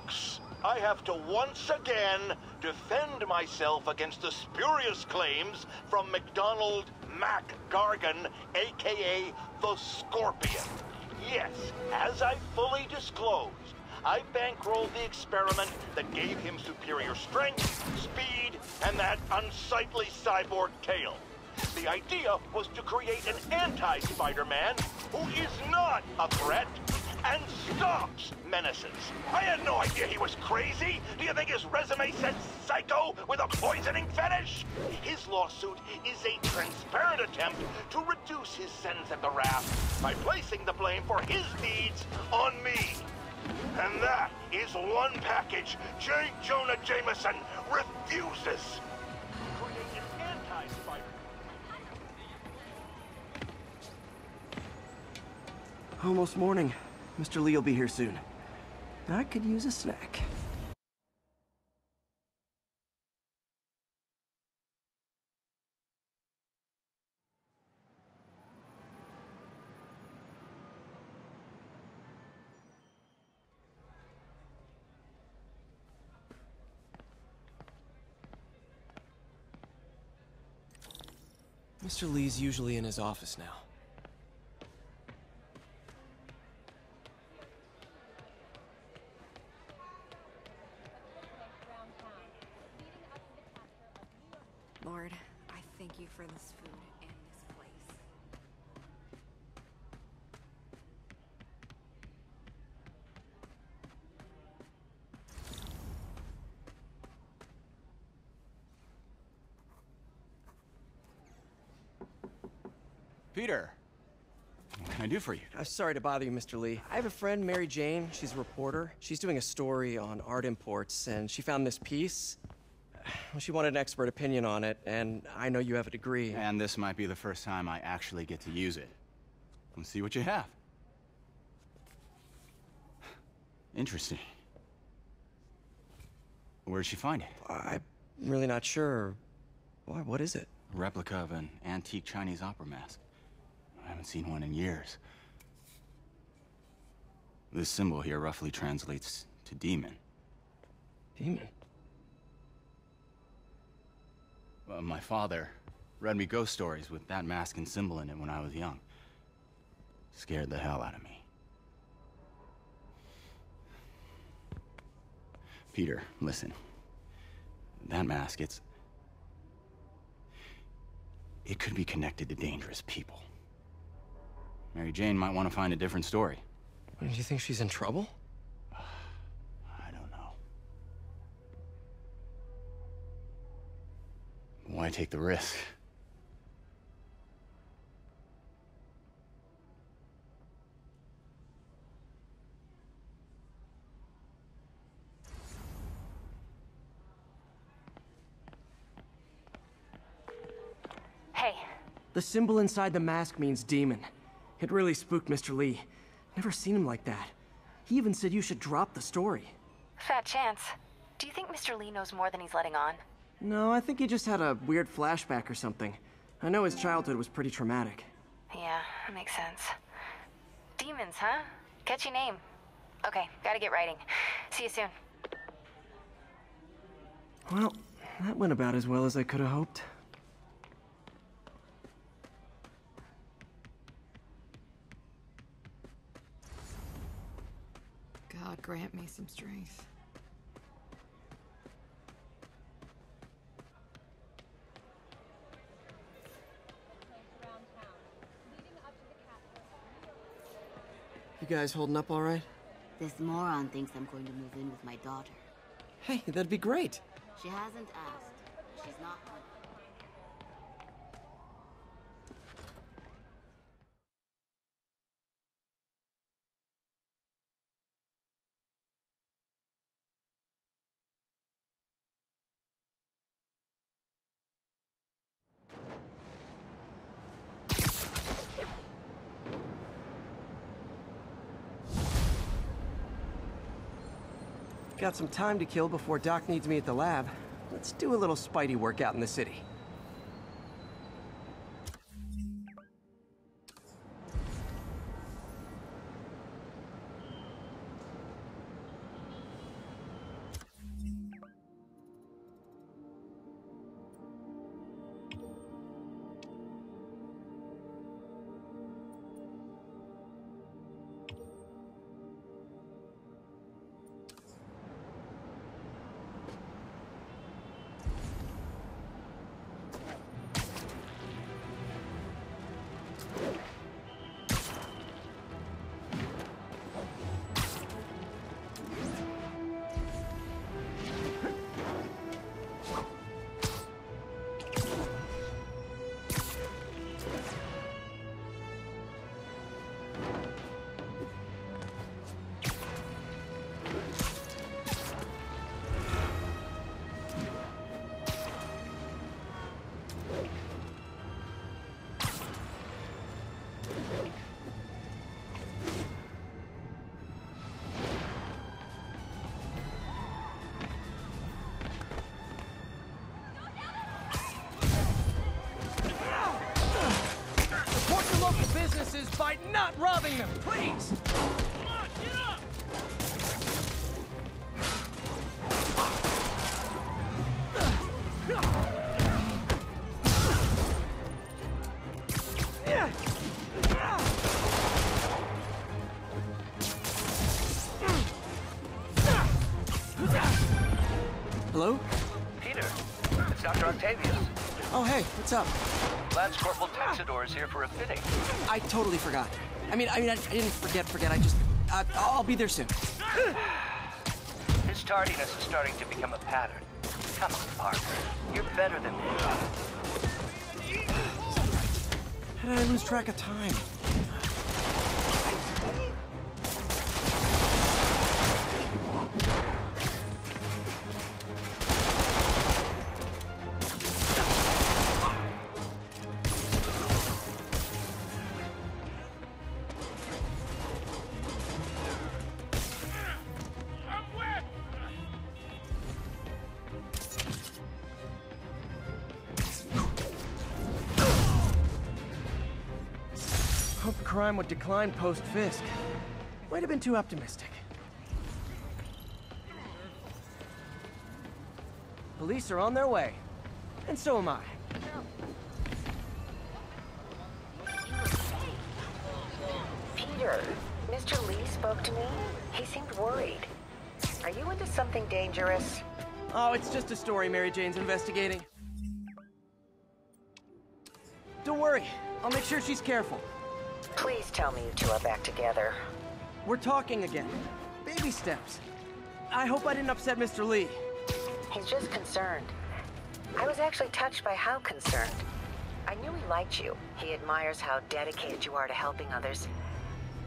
Folks, I have to once again defend myself against the spurious claims from MacDonald Mac Gargan, aka the Scorpion. Yes, as I fully disclosed, I bankrolled the experiment that gave him superior strength, speed, and that unsightly cyborg tail. The idea was to create an anti-Spider-Man who is not a threat and stops menaces. I had no idea he was crazy. Do you think his resume said psycho with a poisoning fetish? His lawsuit is a transparent attempt to reduce his sentence at the raft by placing the blame for his deeds on me. And that is one package J. Jonah Jameson refuses. Create an anti-Spider-Man. Almost morning. Mr. Lee will be here soon. I could use a snack. Mr. Lee's usually in his office now. Lord, I thank you for this food and this place. Peter, what can I do for you? Sorry to bother you, Mr. Lee. I have a friend, Mary Jane. She's a reporter. She's doing a story on art imports, and she found this piece. Well, she wanted an expert opinion on it, and I know you have a degree. And this might be the first time I actually get to use it. Let's see what you have. Interesting. Where did she find it? I'm really not sure. Why, what is it? A replica of an antique Chinese opera mask. I haven't seen one in years. This symbol here roughly translates to demon. Demon? My father read me ghost stories with that mask and symbol in it when I was young. Scared the hell out of me. Peter, listen. That mask, it could be connected to dangerous people. Mary Jane might want to find a different story. Do you think she's in trouble? I don't know. Why take the risk? Hey. The symbol inside the mask means demon. It really spooked Mr. Lee. Never seen him like that. He even said you should drop the story. Fat chance. Do you think Mr. Lee knows more than he's letting on? No, I think he just had a weird flashback or something. I know his childhood was pretty traumatic. Yeah, that makes sense. Demons, huh? Catchy name. Okay, gotta get writing. See you soon. Well, that went about as well as I could have hoped. God grant me some strength. You guys holding up all right? This moron thinks I'm going to move in with my daughter. Hey, that'd be great. She hasn't asked. She's not going. Got some time to kill before Doc needs me at the lab. Let's do a little Spidey workout in the city. by not robbing them, please! Come on, get up! Hello? Peter, it's Dr. Octavius. Oh, hey, what's up? Lance Corporal Texador is here for a fitting. I totally forgot. I didn't forget. I'll be there soon. His tardiness is starting to become a pattern. Come on, Parker. You're better than me. How did I lose track of time? Hope crime would decline post-Fisk. Might have been too optimistic. Police are on their way. And so am I. Peter, Mr. Lee spoke to me. He seemed worried. Are you into something dangerous? Oh, it's just a story Mary Jane's investigating. Don't worry. I'll make sure she's careful. Please tell me you two are back together. We're talking again. Baby steps. I hope I didn't upset Mr. Lee. He's just concerned. I was actually touched by how concerned. I knew he liked you. He admires how dedicated you are to helping others.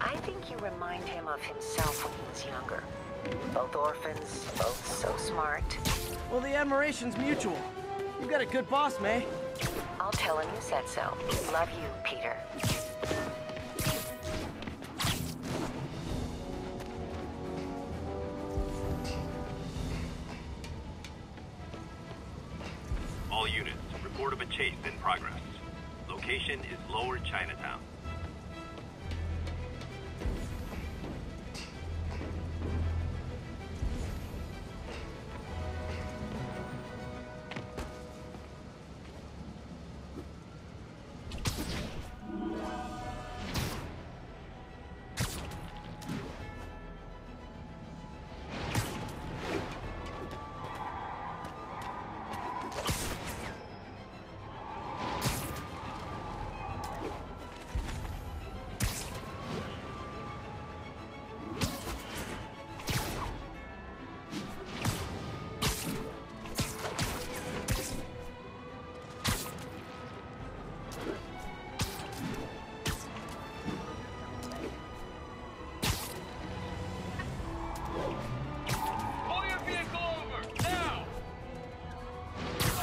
I think you remind him of himself when he was younger. Both orphans, both so smart. Well, the admiration's mutual. You've got a good boss, May. I'll tell him you said so. Love you, Peter. All units, report of a chase in progress. Location is Lower Chinatown.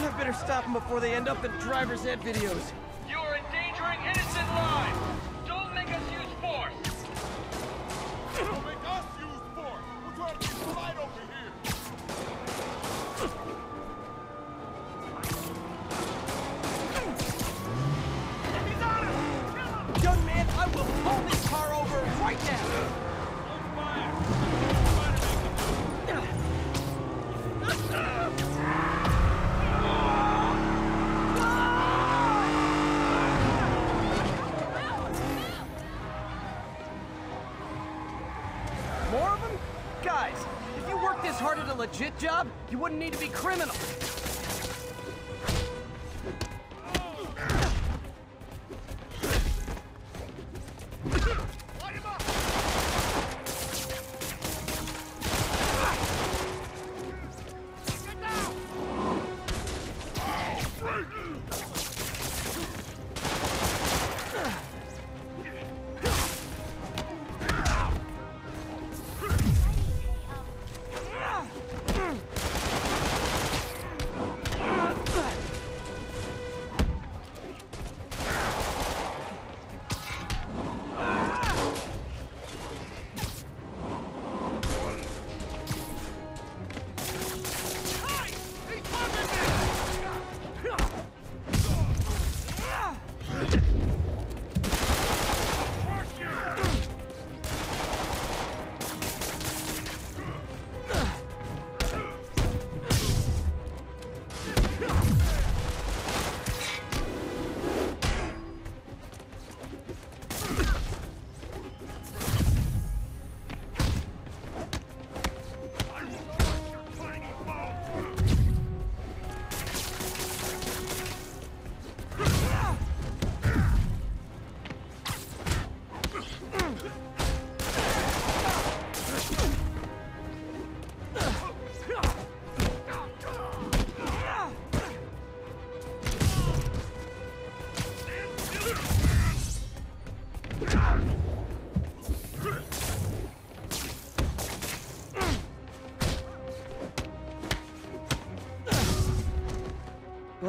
I better stop them before they end up in driver's ed videos. You are endangering innocent lives! Don't make us use force! Don't make us use force! We're trying to be polite over here! He's on us! Young man, I will pull this car over right now! More of them? Guys, if you worked this hard at a legit job, you wouldn't need to be criminal.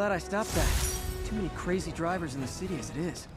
glad I stopped that. Too many crazy drivers in the city as it is.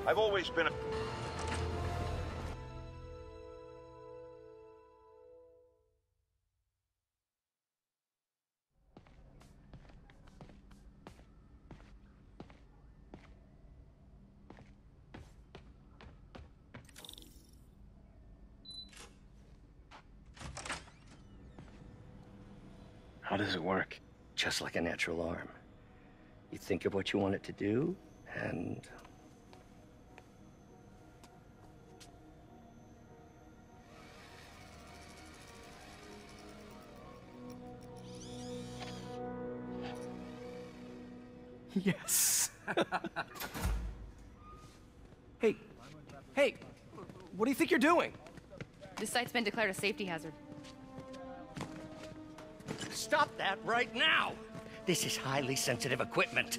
I've always been a... How does it work? Just like a natural arm. You think of what you want it to do, and... Yes. Hey, what do you think you're doing? This site's been declared a safety hazard. Stop that right now! This is highly sensitive equipment.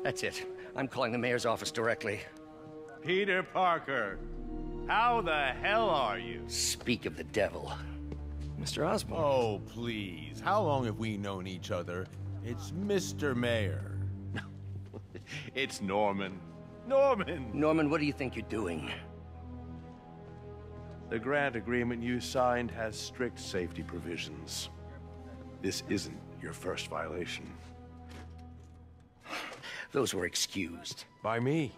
That's it. I'm calling the mayor's office directly. Peter Parker, how the hell are you? Speak of the devil. Mr. Osborn. Oh, please. How long have we known each other? It's Mr. Mayor. It's Norman. Norman! Norman, what do you think you're doing? The grant agreement you signed has strict safety provisions. This isn't your first violation. Those were excused. By me.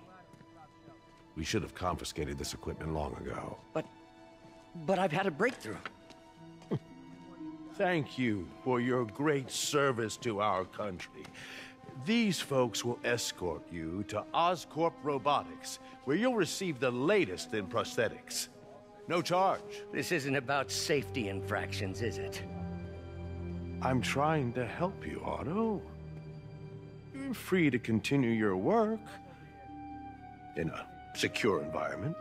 We should have confiscated this equipment long ago. But I've had a breakthrough. Thank you for your great service to our country. These folks will escort you to Oscorp Robotics, where you'll receive the latest in prosthetics. No charge. This isn't about safety infractions, is it? I'm trying to help you, Otto. You're free to continue your work in a secure environment.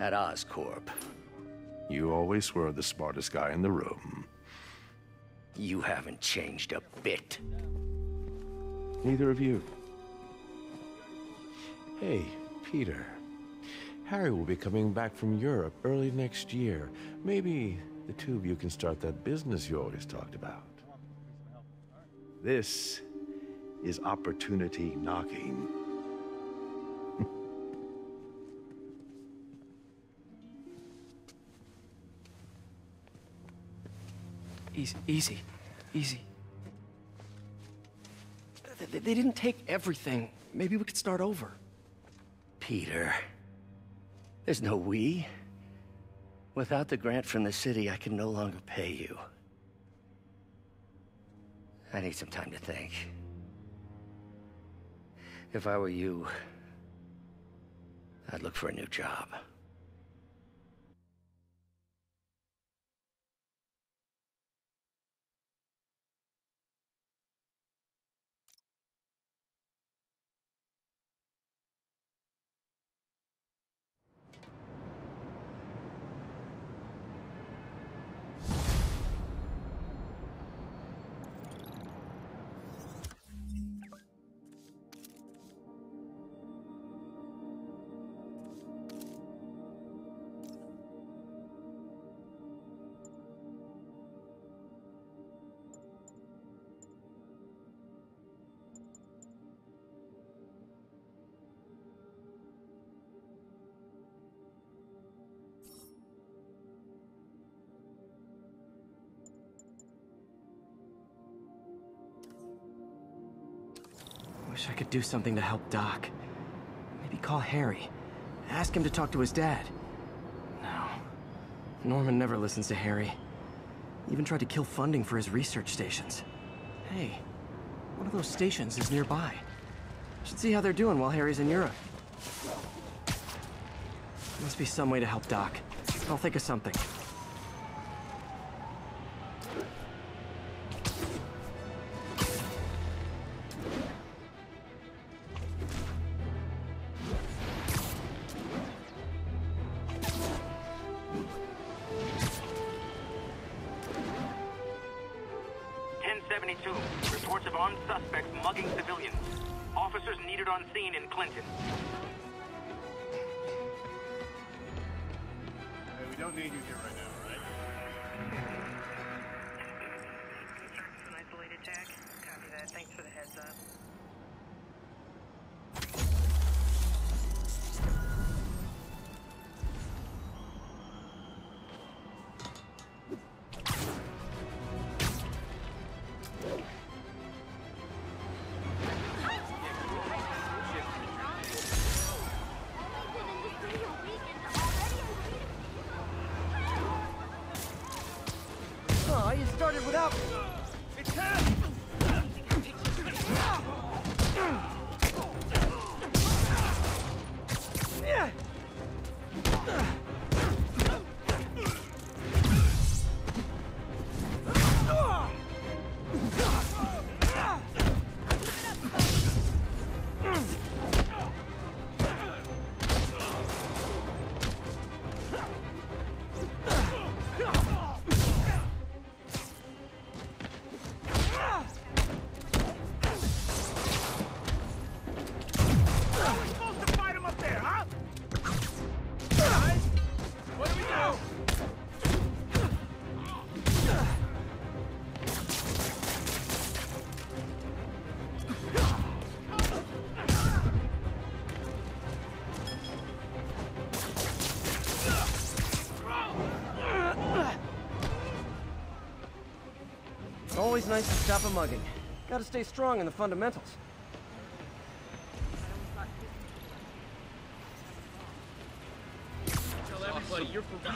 At Oscorp. You always were the smartest guy in the room. You haven't changed a bit. Neither of you. Hey, Peter. Harry will be coming back from Europe early next year. Maybe the two of you can start that business you always talked about. This is opportunity knocking. Easy. They didn't take everything. Maybe we could start over. Peter, there's no we. Without the grant from the city, I can no longer pay you. I need some time to think. If I were you, I'd look for a new job. Wish I could do something to help Doc. Maybe call Harry. Ask him to talk to his dad. No. Norman never listens to Harry. Even tried to kill funding for his research stations. Hey, one of those stations is nearby. Should see how they're doing while Harry's in Europe. Must be some way to help Doc. I'll think of something. Reports of armed suspects mugging civilians. Officers needed on scene in Clinton. Hey, we don't need you here right now, right? An isolated Jack. Copy that. Thanks for the heads up. You started without... It's him! Always nice to stop a mugging. Gotta stay strong in the fundamentals. Tell everybody you're for real.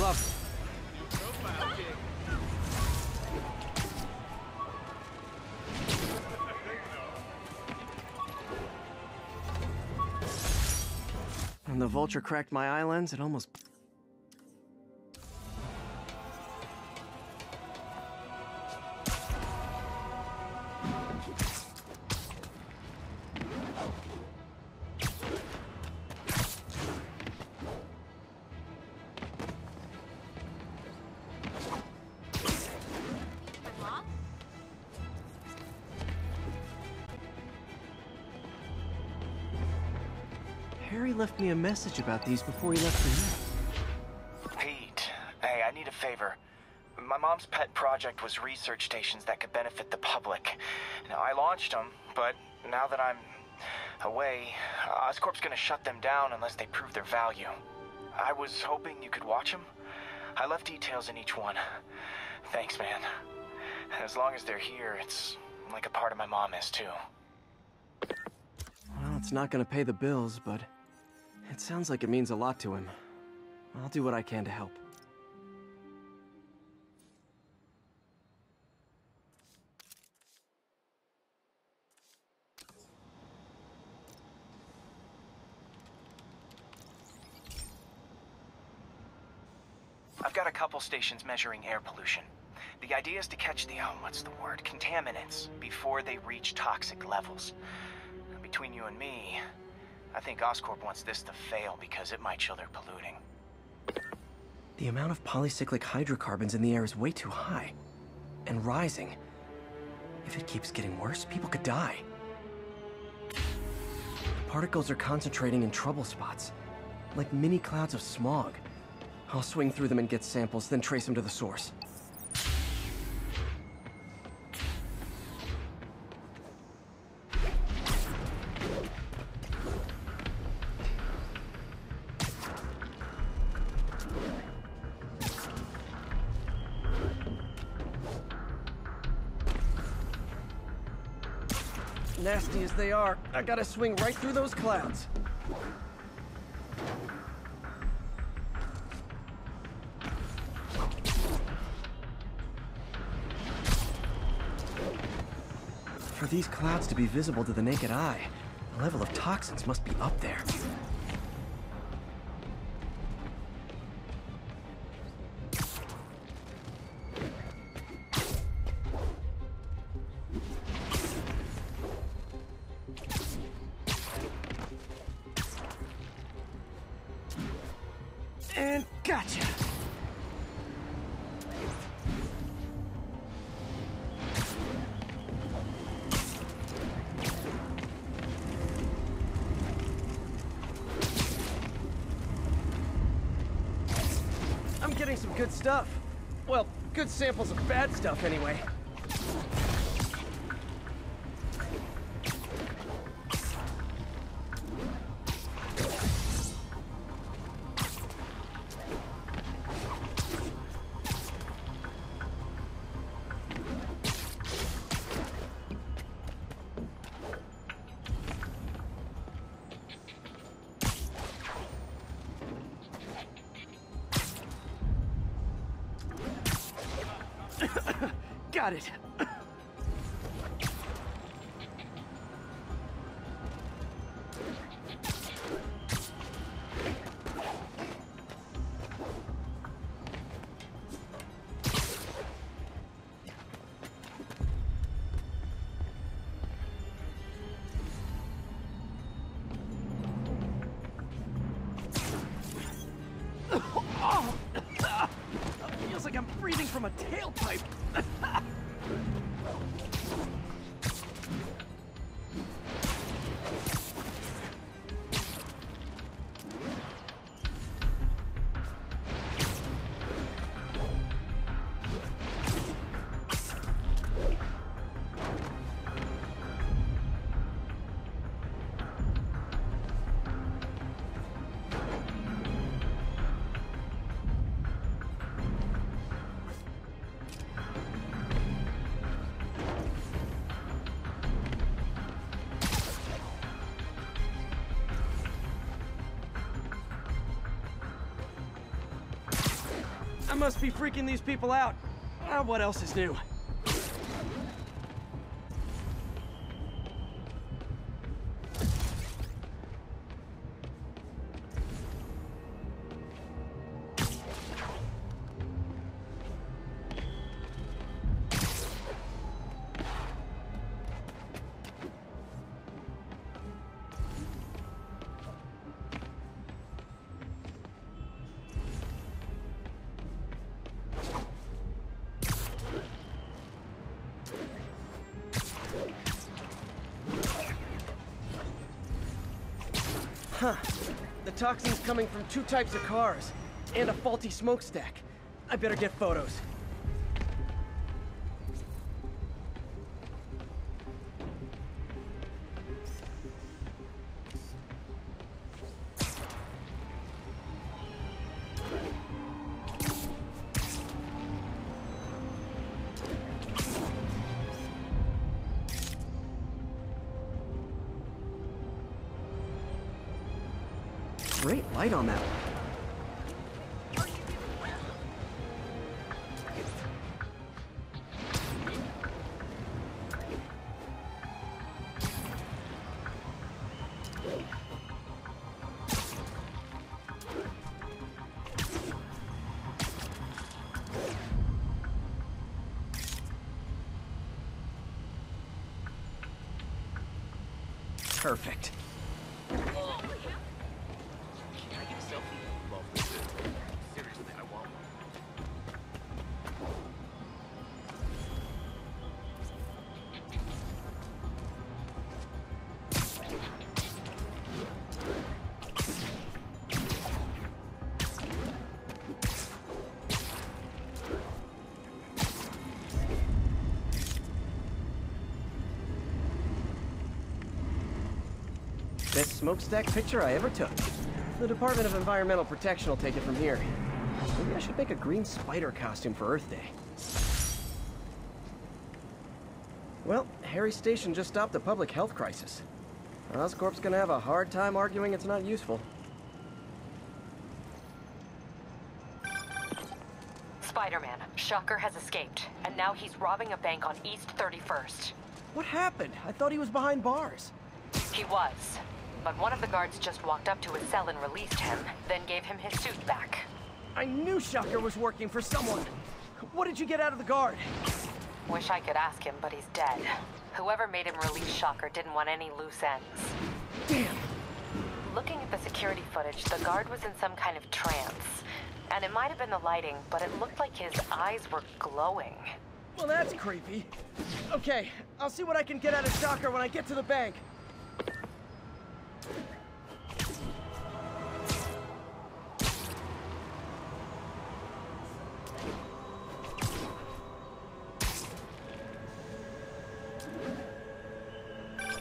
Love it. When the vulture cracked my eye lens, it almost... Harry left me a message about these before he left for you. Pete, hey, I need a favor. My mom's pet project was research stations that could benefit the public. Now, I launched them, but now that I'm away, Oscorp's gonna shut them down unless they prove their value. I was hoping you could watch them. I left details in each one. Thanks, man. As long as they're here, it's like a part of my mom is, too. Well, it's not gonna pay the bills, but it sounds like it means a lot to him. I'll do what I can to help. I've got a couple stations measuring air pollution. The idea is to catch the, contaminants before they reach toxic levels. Between you and me, I think Oscorp wants this to fail because it might show they're polluting. The amount of polycyclic hydrocarbons in the air is way too high. And rising. If it keeps getting worse, people could die. The particles are concentrating in trouble spots, like mini clouds of smog. I'll swing through them and get samples, then trace them to the source. Nasty as they are, I gotta swing right through those clouds. For these clouds to be visible to the naked eye, the level of toxins must be up there. And gotcha! I'm getting some good stuff. Well, good samples of bad stuff anyway. Got it. Feels like I'm breathing from a tailpipe. I must be freaking these people out. What else is new? Huh. The toxin's coming from 2 types of cars, and a faulty smokestack. I better get photos. Great light on that one. Perfect. Can I get a selfie? Love this. Seriously, I want one. Best smokestack picture I ever took. The Department of Environmental Protection will take it from here. Maybe I should make a green spider costume for Earth Day. Well, Harry's station just stopped a public health crisis. Oscorp's gonna have a hard time arguing it's not useful. Spider-Man, Shocker has escaped, and now he's robbing a bank on East 31st. What happened? I thought he was behind bars. He was, but one of the guards just walked up to his cell and released him, then gave him his suit back. I knew Shocker was working for someone. What did you get out of the guard? Wish I could ask him, but he's dead. Whoever made him release Shocker didn't want any loose ends. Damn. Looking at the security footage, the guard was in some kind of trance. And it might have been the lighting, but it looked like his eyes were glowing. Well, that's creepy. Okay, I'll see what I can get out of Shocker when I get to the bank.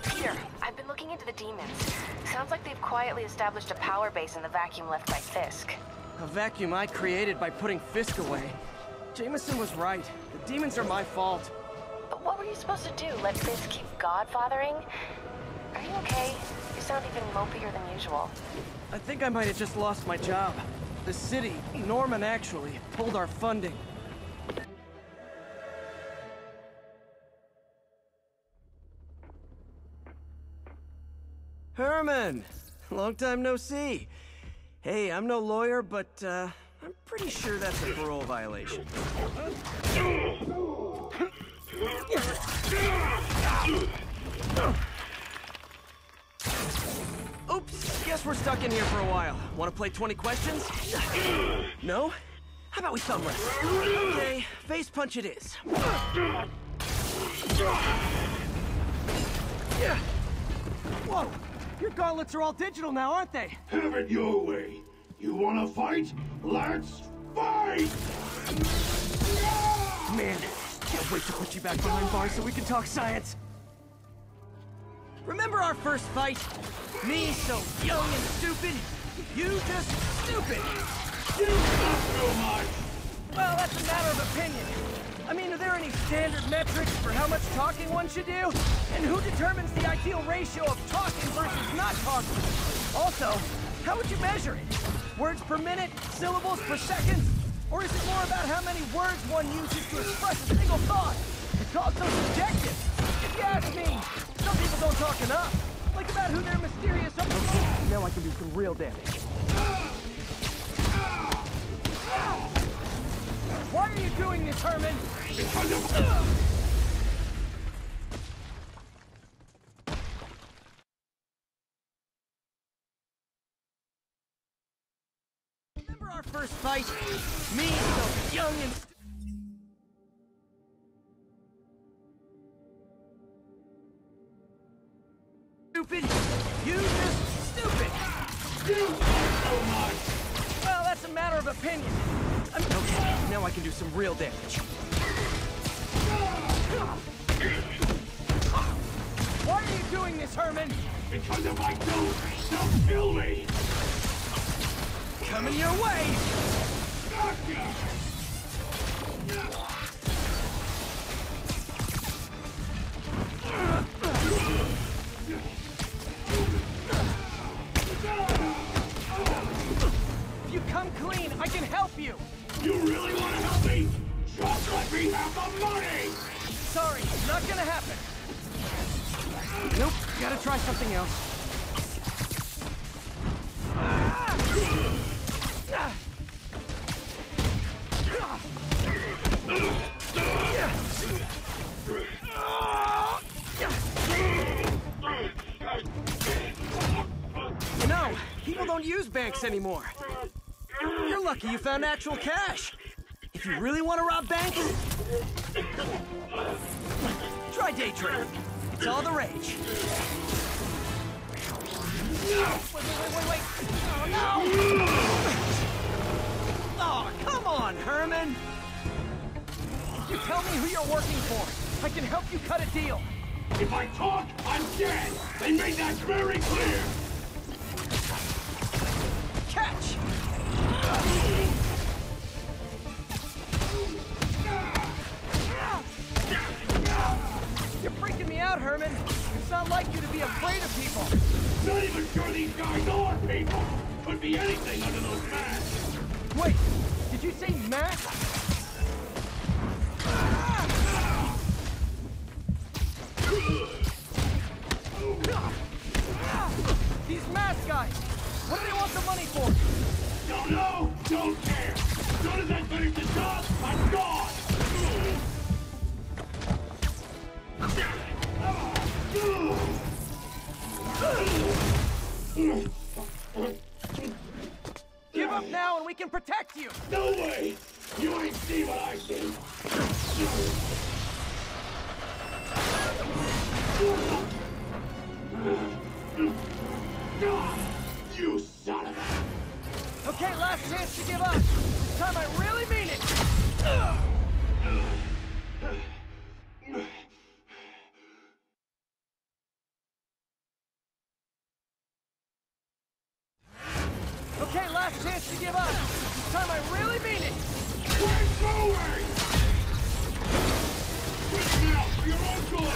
Peter, I've been looking into the demons. Sounds like they've quietly established a power base in the vacuum left by Fisk. A vacuum I created by putting Fisk away. Jameson was right. The demons are my fault. But what were you supposed to do? Let Fisk keep godfathering? Are you okay? You sound even mopier than usual. I think I might have just lost my job. The city, Norman actually, pulled our funding. Herman! Long time no see. Hey, I'm no lawyer, but, I'm pretty sure that's a parole violation. Oops, guess we're stuck in here for a while. Want to play 20 questions? No? How about we thumb wrestle? Okay, face punch it is. Whoa! Your gauntlets are all digital now, aren't they? Have it your way. You wanna fight? Let's fight! Man, can't wait to put you back behind bars so we can talk science. Remember our first fight? Me so young and stupid, you just stupid. You not so much. Well, that's a matter of opinion. I mean, are there any standard metrics for how much talking one should do? And who determines the ideal ratio of talking versus not talking? Also, how would you measure it? Words per minute? Syllables per second? Or is it more about how many words one uses to express a single thought? It's also subjective. If you ask me, some people don't talk enough. Like about who their mysterious... Okay, now I can do some real damage. Why are you doing this, Herman? Because of... Remember our first fight? Me so young and... Stupid? You just stupid! You so much! Well, that's a matter of opinion. Okay, now I can do some real damage. Why are you doing this, Herman? Because if I don't, they'll kill me! Coming your way! I can help you! You really want to help me? Just let me have the money! Sorry, not gonna happen. Nope, gotta try something else. You know, people don't use banks anymore. You're lucky you found actual cash. If you really want to rob banks, try day trading. It's all the rage. Wait. Oh, no! Oh, come on, Herman! If you tell me who you're working for, I can help you cut a deal. If I talk, I'm dead! They made that very clear! Catch! You're freaking me out, Herman. It's not like you to be afraid of people. Not even sure these guys are people! Could be anything under those masks! Wait, did you say masks? These mask guys! What do they want the money for? Don't know! Don't care! As soon as I finish the job, I'm gone! Give up now and we can protect you! No way! You ain't see what I see! You son of a... Okay, last chance to give up. This time I really mean it. Okay, last chance to give up. This time I really mean it. We're going! Quit now, for your own good!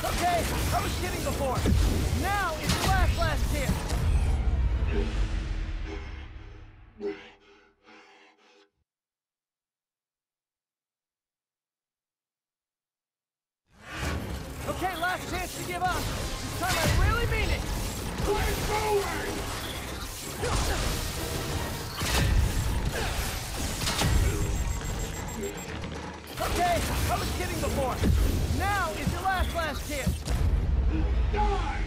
Okay, I was kidding before. Now is your last chance. Okay, last chance to give up. This time I really mean it. We're going! Okay, I was kidding before. Now is your last chance. Die!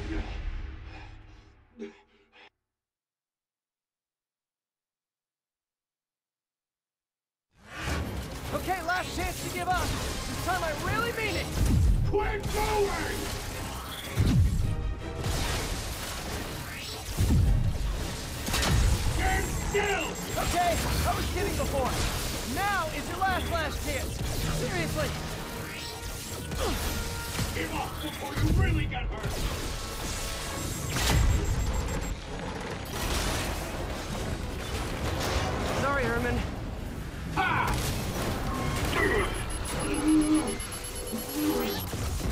Okay, last chance to give up. This time I really mean it. Quit going! Stand still! Okay, I was kidding before. Now is your last chance. Seriously. Give up before you really get hurt! Sorry, Herman. Ha! You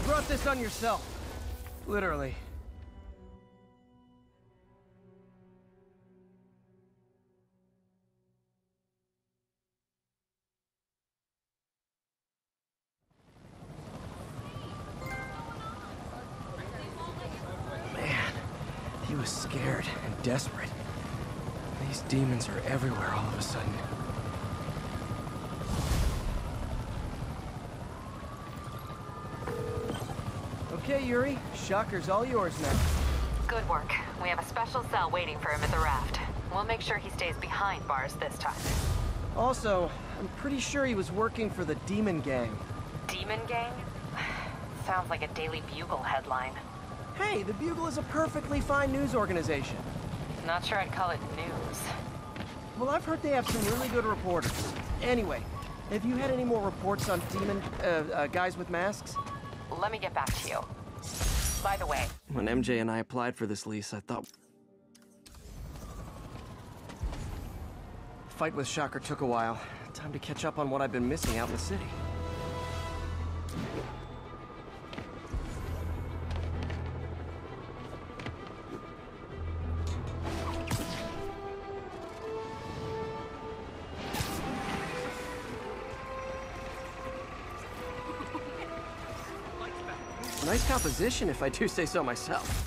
brought this on yourself. Literally. Man, he was scared and desperate. These demons are everywhere all of a sudden. Okay, Yuri. Shocker's all yours now. Good work. We have a special cell waiting for him at the raft. We'll make sure he stays behind bars this time. Also, I'm pretty sure he was working for the Demon Gang. Demon Gang? Sounds like a Daily Bugle headline. Hey, the Bugle is a perfectly fine news organization. Not sure I'd call it news. Well, I've heard they have some really good reporters. Anyway, have you had any more reports on demon, guys with masks? Let me get back to you. By the way... When MJ and I applied for this lease, I thought... Fight with Shocker took a while. Time to catch up on what I've been missing out in the city. Nice composition, if I do say so myself.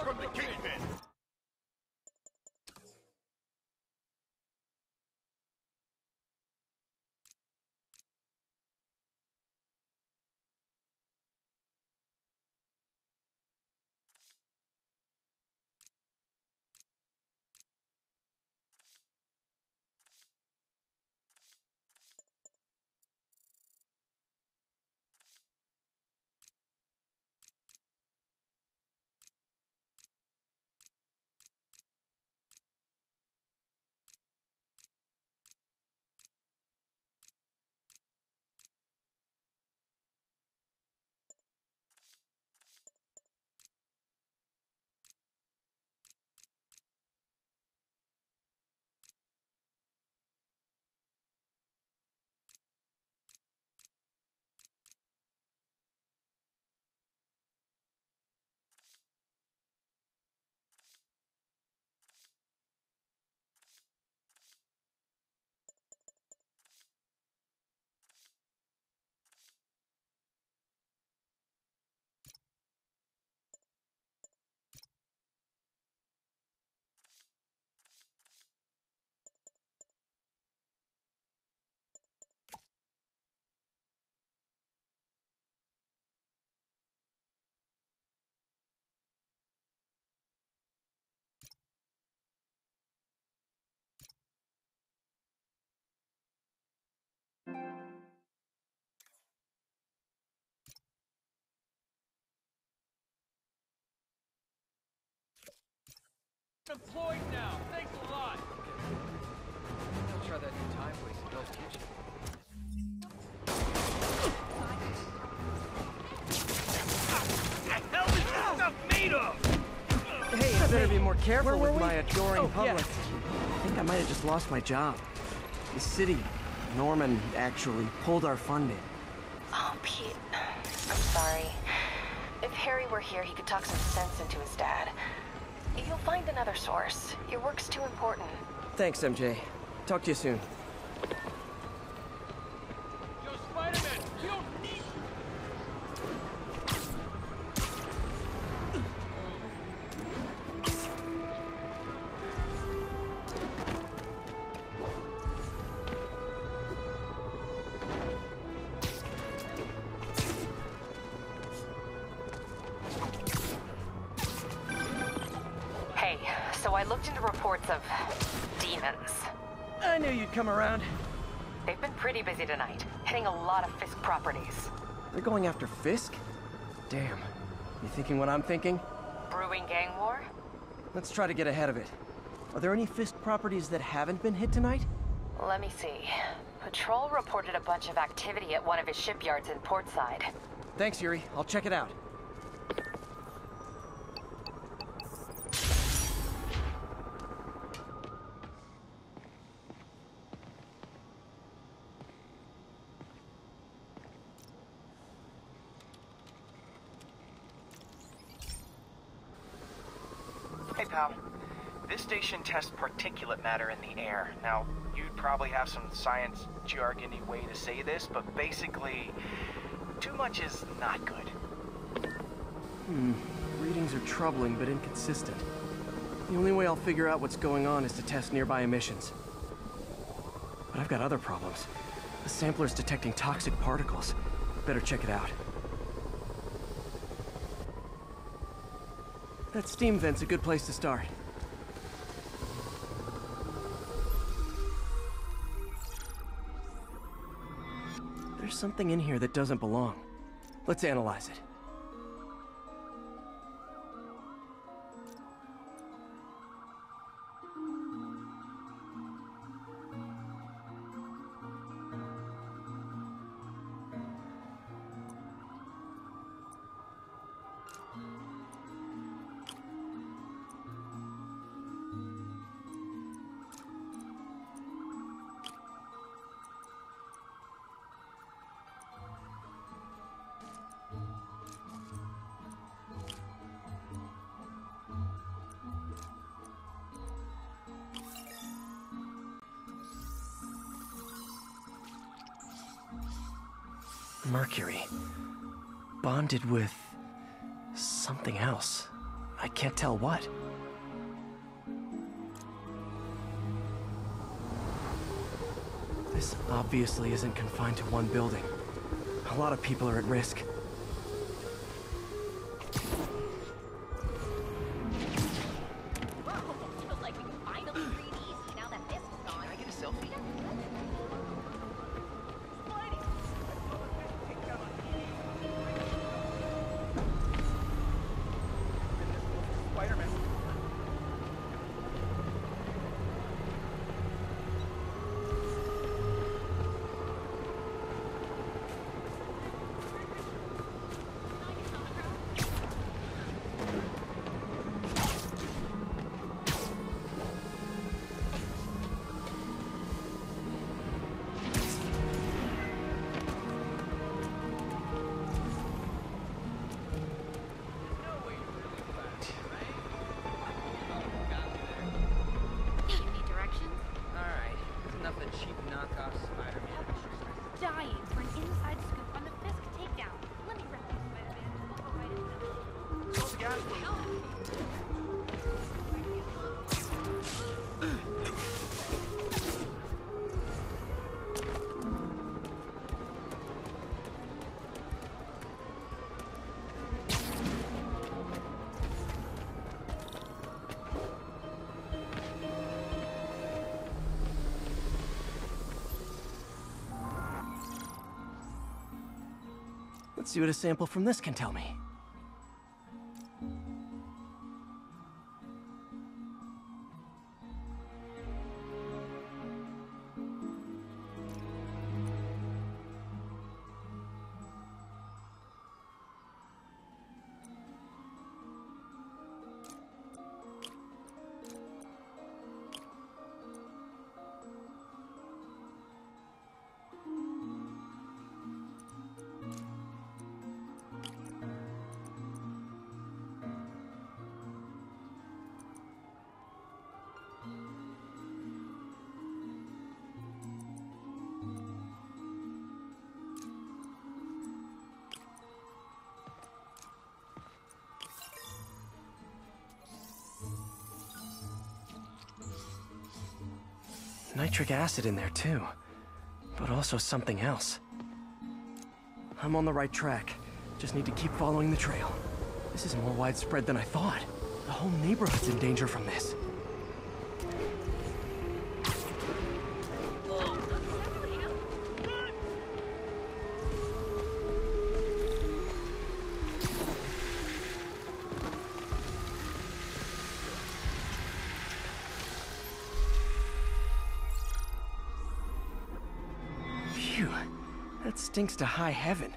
From the Kingpin! employed now. Thanks a lot. I'll try that new time place in Hell's Kitchen. What the hell is this stuff made of? Hey, I better be more careful with my adoring Oh, public. I think I might have just lost my job. The city, Norman, actually pulled our funding. Oh, Pete. I'm sorry. If Harry were here, he could talk some sense into his dad. You'll find another source. Your work's too important. Thanks, MJ. Talk to you soon. Yo, Spider-Man, we don't need... Hey, so I looked into reports of demons. I knew you'd come around. They've been pretty busy tonight, hitting a lot of Fisk properties. They're going after Fisk? Damn. You thinking what I'm thinking? Brewing gang war? Let's try to get ahead of it. Are there any Fisk properties that haven't been hit tonight? Let me see. Patrol reported a bunch of activity at one of his shipyards in Portside. Thanks, Yuri. I'll check it out. Hey, pal. This station tests particulate matter in the air. Now, you'd probably have some science jargony way to say this, but basically, too much is not good. Readings are troubling but inconsistent. The only way I'll figure out what's going on is to test nearby emissions. But I've got other problems. The sampler's detecting toxic particles. Better check it out. That steam vent's a good place to start. There's something in here that doesn't belong. Let's analyze it. Mercury. Bonded with something else. I can't tell what. This obviously isn't confined to one building. A lot of people are at risk. Let's see what a sample from this can tell me. nitric acid in there too, but also something else. I'm on the right track. Just need to keep following the trail. This is more widespread than I thought. The whole neighborhood's in danger from this. Phew, that stinks to high heaven.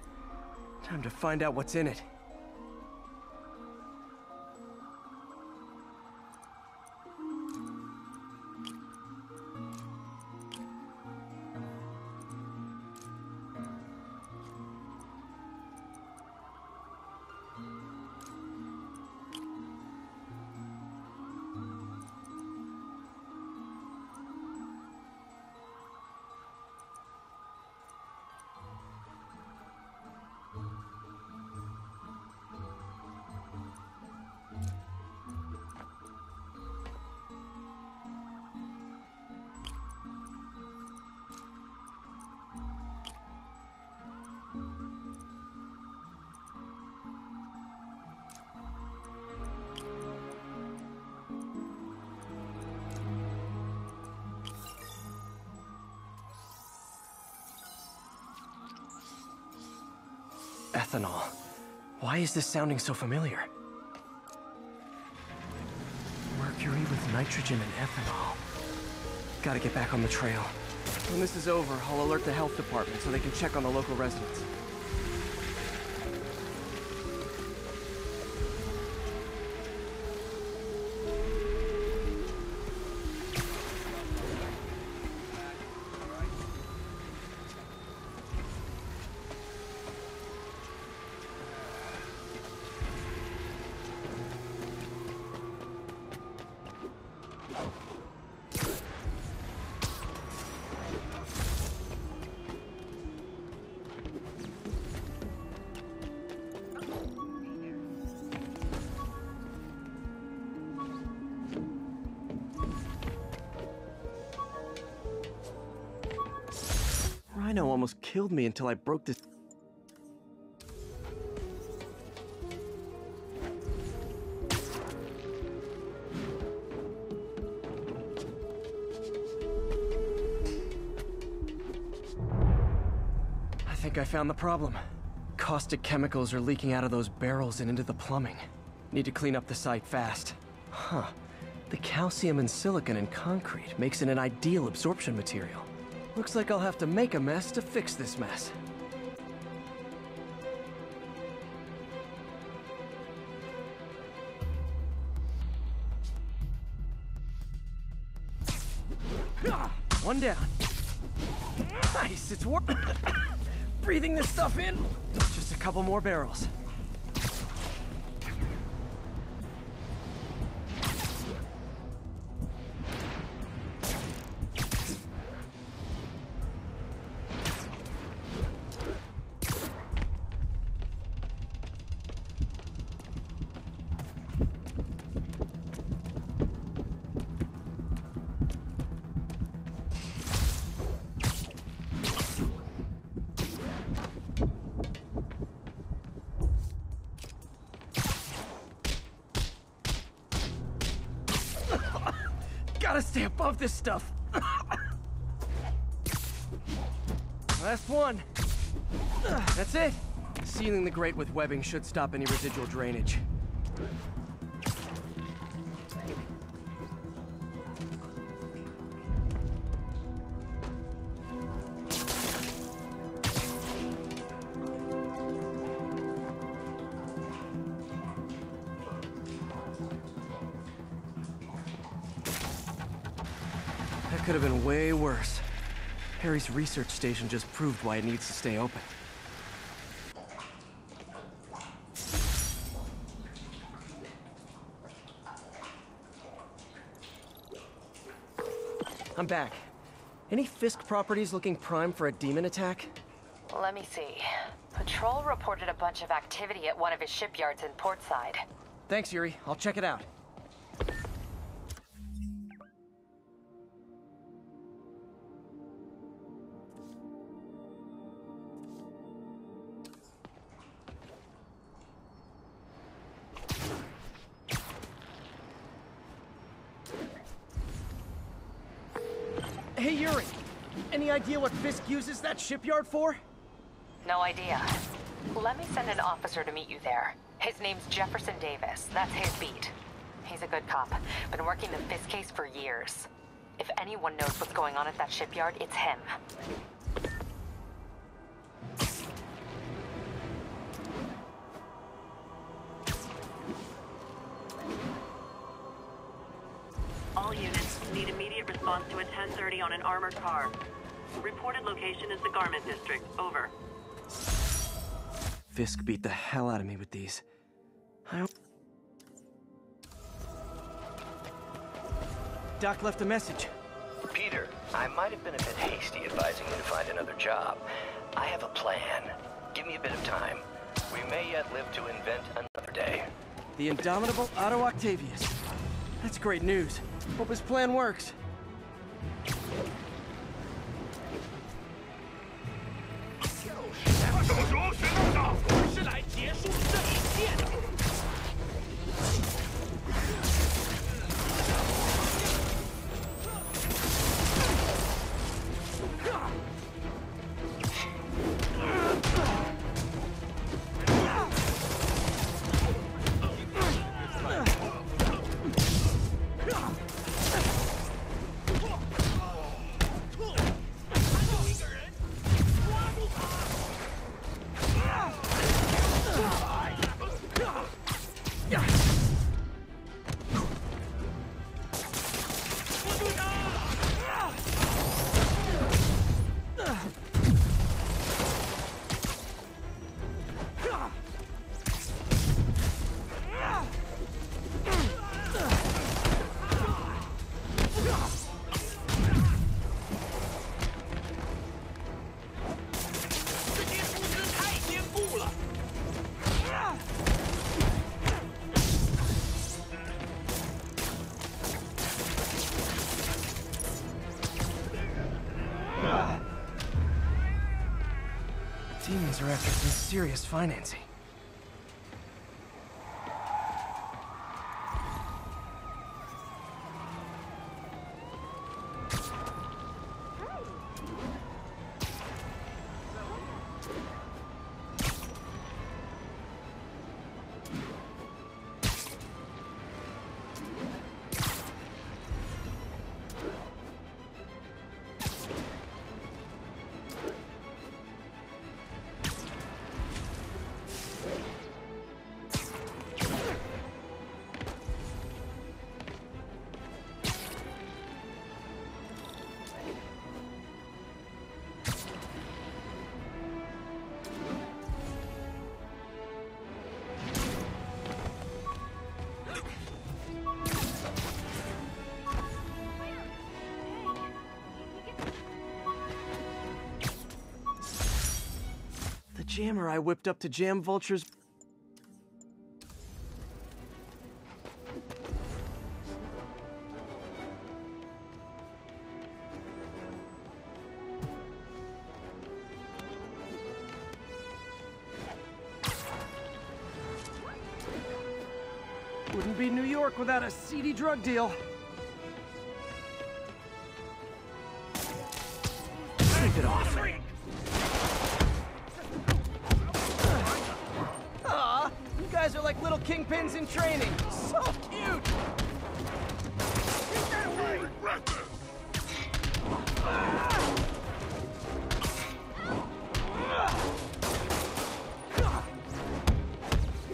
Time to find out what's in it. Ethanol. Why is this sounding so familiar? Mercury with nitrogen and ethanol. Gotta get back on the trail. When this is over, I'll alert the health department so they can check on the local residents. Rhino almost killed me until I broke this. I think I found the problem. Caustic chemicals are leaking out of those barrels and into the plumbing. Need to clean up the site fast. Huh. The calcium and silicon in concrete makes it an ideal absorption material. Looks like I'll have to make a mess to fix this mess. One down. Nice, it's working. Breathing this stuff in. Just a couple more barrels. Gotta stay above this stuff. Last one. That's it. Sealing the grate with webbing should stop any residual drainage. That could have been way worse. Harry's research station just proved why it needs to stay open. I'm back. Any Fisk properties looking prime for a demon attack? Let me see. Patrol reported a bunch of activity at one of his shipyards in Portside. Thanks, Yuri. I'll check it out. Hey, Yuri. Any idea what Fisk uses that shipyard for? No idea. Let me send an officer to meet you there. His name's Jefferson Davis. That's his beat. He's a good cop. Been working the Fisk case for years. If anyone knows what's going on at that shipyard, it's him. All units need immediate response to a 1030 on an armored car. Reported location is the Garment District. Over. Fisk beat the hell out of me with these. Doc left a message. Peter, I might have been a bit hasty advising you to find another job. I have a plan. Give me a bit of time. We may yet live to invent another day. The indomitable Otto Octavius. That's great news. Hope his plan works. Demons are after some serious financing. Jammer I whipped up to jam Vulture's... Wouldn't be New York without a seedy drug deal. Sleep it off. You guys are like little kingpins in training. So cute! Regret this!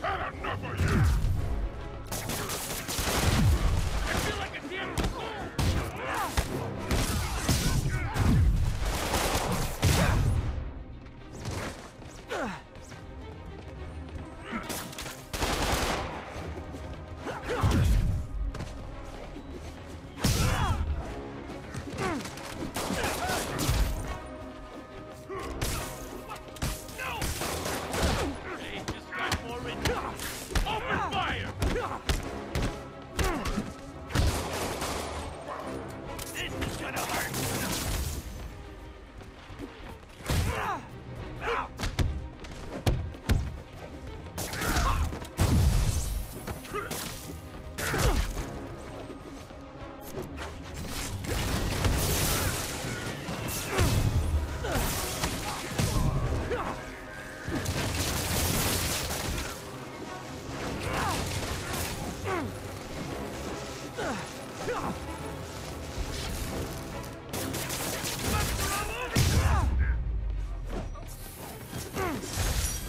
Had enough of you! I feel like a damn fool!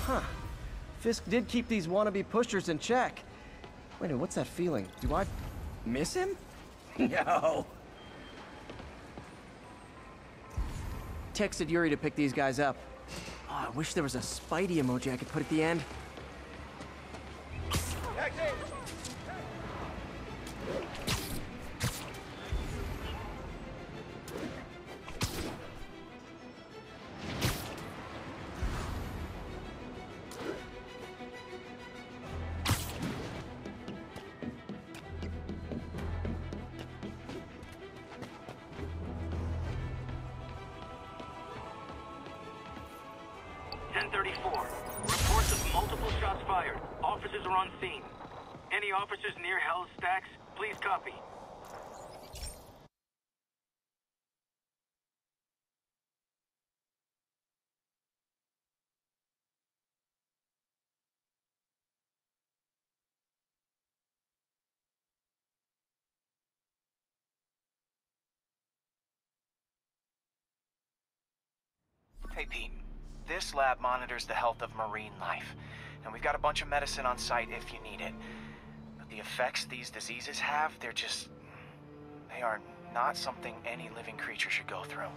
Huh. Fisk did keep these wannabe pushers in check. Wait a minute, what's that feeling? Do I miss him? No. Texted Yuri to pick these guys up. Oh, I wish there was a Spidey emoji I could put at the end. Reports of multiple shots fired. Officers are on scene. Any officers near Hell's Stacks, please copy. Hey, Pete. This lab monitors the health of marine life, and we've got a bunch of medicine on site if you need it. But the effects these diseases have, they are not something any living creature should go through.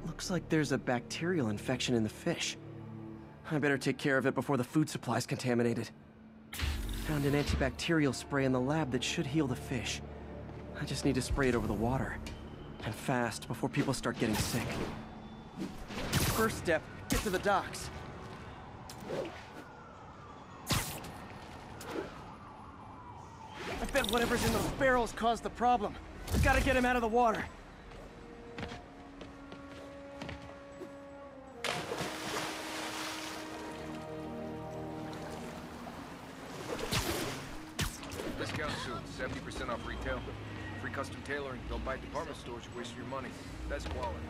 Looks like there's a bacterial infection in the fish. I better take care of it before the food supply's contaminated. Found an antibacterial spray in the lab that should heal the fish. I just need to spray it over the water. And fast, before people start getting sick. First step, get to the docks. I bet whatever's in those barrels caused the problem. We've got to get him out of the water. Discount soon, 70% off retail. Free custom tailoring. Don't buy department stores, you're wasting your money. Best quality.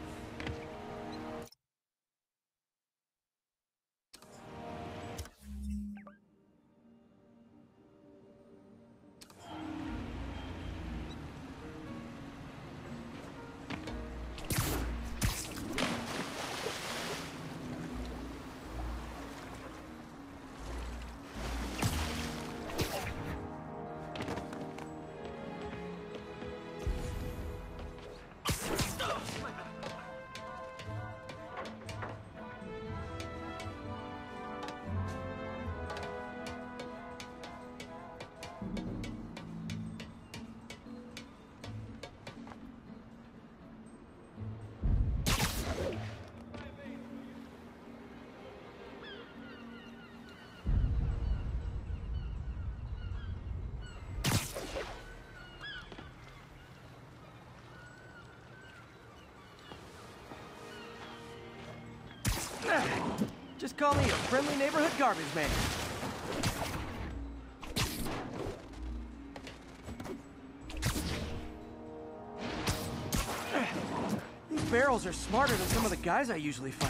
Just call me a friendly neighborhood garbage man. These barrels are smarter than some of the guys I usually fight.